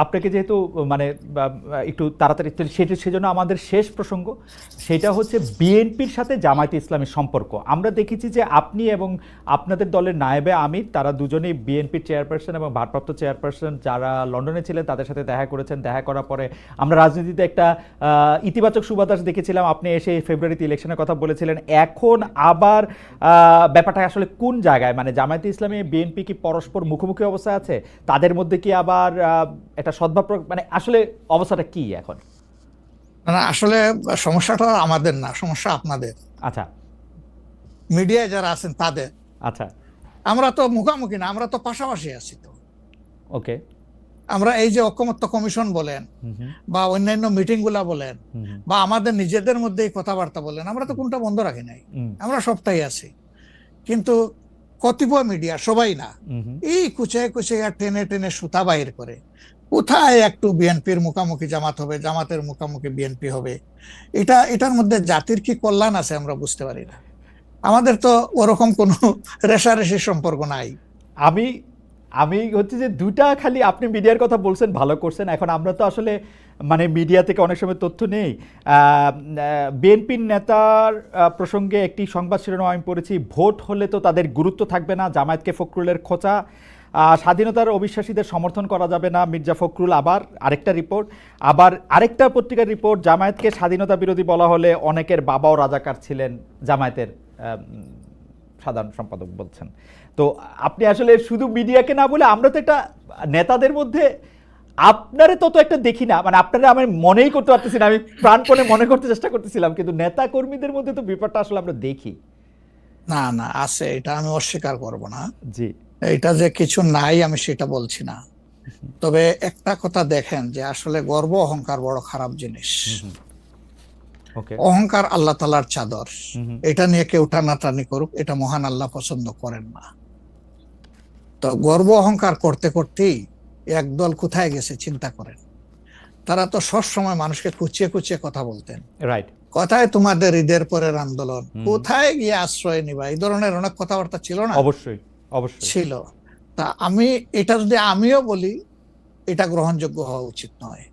আপনাকে যেহেতু মানে একটু তাড়াতাড়ি সেজন্য আমাদের শেষ প্রসঙ্গ সেটা হচ্ছে বিএনপির সাথে জামায়াতে ইসলামের সম্পর্ক। আমরা দেখেছি যে আপনি এবং আপনাদের দলের নায়েবে আমির তারা দুজনেই বিএনপির চেয়ারপারসন এবং ভারপ্রাপ্ত চেয়ারপারসন যারা লন্ডনে ছিলেন তাদের সাথে দেখা করেছেন। দেখা করার পরে আমরা রাজনীতিতে একটা ইতিবাচক সুবাতাস দেখেছিলাম। আপনি এসে ফেব্রুয়ারিতে ইলেকশনের কথা বলেছিলেন। এখন আবার ব্যাপারটা আসলে কোন জায়গায়, মানে জামায়াতে ইসলামী বিএনপি কি পরস্পর মুখোমুখি অবস্থায় আছে? তাদের মধ্যে কি আবার একটা সদ্ভাব, মানে আসলে অবস্থাটা কি এখন? না, আসলে সমস্যাটা আমাদের না, সমস্যা আপনাদের। আচ্ছা, মিডিয়ায় যারা আছেন তাদের। আচ্ছা, আমরা তো মুখামুখি না, আমরা তো পাশাপাশি আছি। তো ওকে। আমরা এই যে ঐকমত্য কমিশন বলেন বা অন্যান্য মিটিং গুলা বলেন বা আমাদের নিজেদের মধ্যে কথাবার্তা বলেন, আমরা তো কোনটা বন্ধ রাখি নাই, আমরা সবটাই আছি। কিন্তু কতিপয় মিডিয়া, সবাই না, এই কুচে কুচে টেনে টেনে সুতা বাইর করে কোথায় একটু বিএনপির মুখামুখি জামাত হবে, জামাতের মুখামুখি বিএনপি হবে। এটার মধ্যে জাতির কি কল্যাণ আছে আমরা বুঝতে পারি না। আমাদের তো ওরকম কোনো রেশারেশির সম্পর্ক নাই। আমি আমি হচ্ছে যে দুটা, খালি আপনি মিডিয়ার কথা বলছেন, ভালো করছেন। এখন আমরা তো আসলে মানে মিডিয়া থেকে অনেক সময় তথ্য নেই। বিএনপির নেতার প্রসঙ্গে একটি সংবাদ শিরোনাম আমি পড়েছি, ভোট হলে তো তাদের গুরুত্ব থাকবে না, জামায়াতকে ফখরুলের খোঁচা। স্বাধীনতার অবিশ্বাসীদের সমর্থন করা যাবে না, মির্জা ফখরুল। আবার আরেকটা রিপোর্ট, আবার আরেকটা পত্রিকার রিপোর্ট, জামায়াতকে স্বাধীনতা বিরোধী বলা হলে অনেকের বাবাও রাজাকার ছিলেন, জামায়াতের সাধারণ সম্পাদক বলছেন। তো আপনি আসলে শুধু মিডিয়াকে না বলে, আমরা তো একটা নেতাদের মধ্যে আপনারে তত একটা দেখি না, মানে আপনারা আমি মনেই করতে পারতেছি না, আমি প্রাণপণে মনে করতে চেষ্টা করতেছিলাম, কিন্তু নেতা কর্মীদের মধ্যে তো ব্যাপারটা আসলে আমরা দেখি। না না, আছে, এটা আমি অস্বীকার করব না। জি, এটা যে কিছু নাই আমি সেটা বলছি না। তবে একটা কথা দেখেন যে আসলে গর্ব অহংকার বড় খারাপ জিনিস। অহংকার আল্লাহ তাআলার চাদর, এটা নিয়ে কেউ টানাটানি করুক, এটা মহান আল্লাহ পছন্দ করেন না। তো গর্ব অহংকার করতে করতেই একদল কোথায় গেছে চিন্তা করেন। তারা তো সব সময় মানুষকে কুচিয়ে কুচিয়ে কথা বলতেন। রাইট। কোথায় তোমাদের ঈদের পরের আন্দোলন, কোথায় গিয়ে আশ্রয় নিবা, এই ধরনের অনেক কথাবার্তা ছিল না? অবশ্যই, অবশ্যই ছিল। তা আমি এটা যদি আমিও বলি, এটা গ্রহণযোগ্য হওয়া উচিত নয়,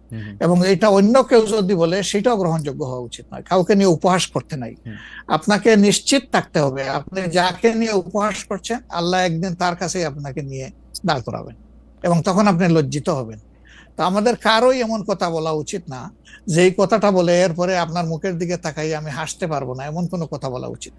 এবং এটা অন্য কেউ যদি বলে সেটাও গ্রহণযোগ্য হওয়া উচিত নয়। কাউকে নিয়ে উপহাস করতে নাই। আপনাকে নিশ্চিত থাকতে হবে আপনি যাকে নিয়ে উপহাস করছেন, আল্লাহ একদিন তার কাছেই আপনাকে নিয়ে দাঁড় করাবেন, এবং তখন আপনি লজ্জিত হবেন। তো আমাদের কারোই এমন কথা বলা উচিত না যে এই কথাটা বলে এরপরে আপনার মুখের দিকে তাকাই আমি হাসতে পারবো না, এমন কোনো কথা বলা উচিত।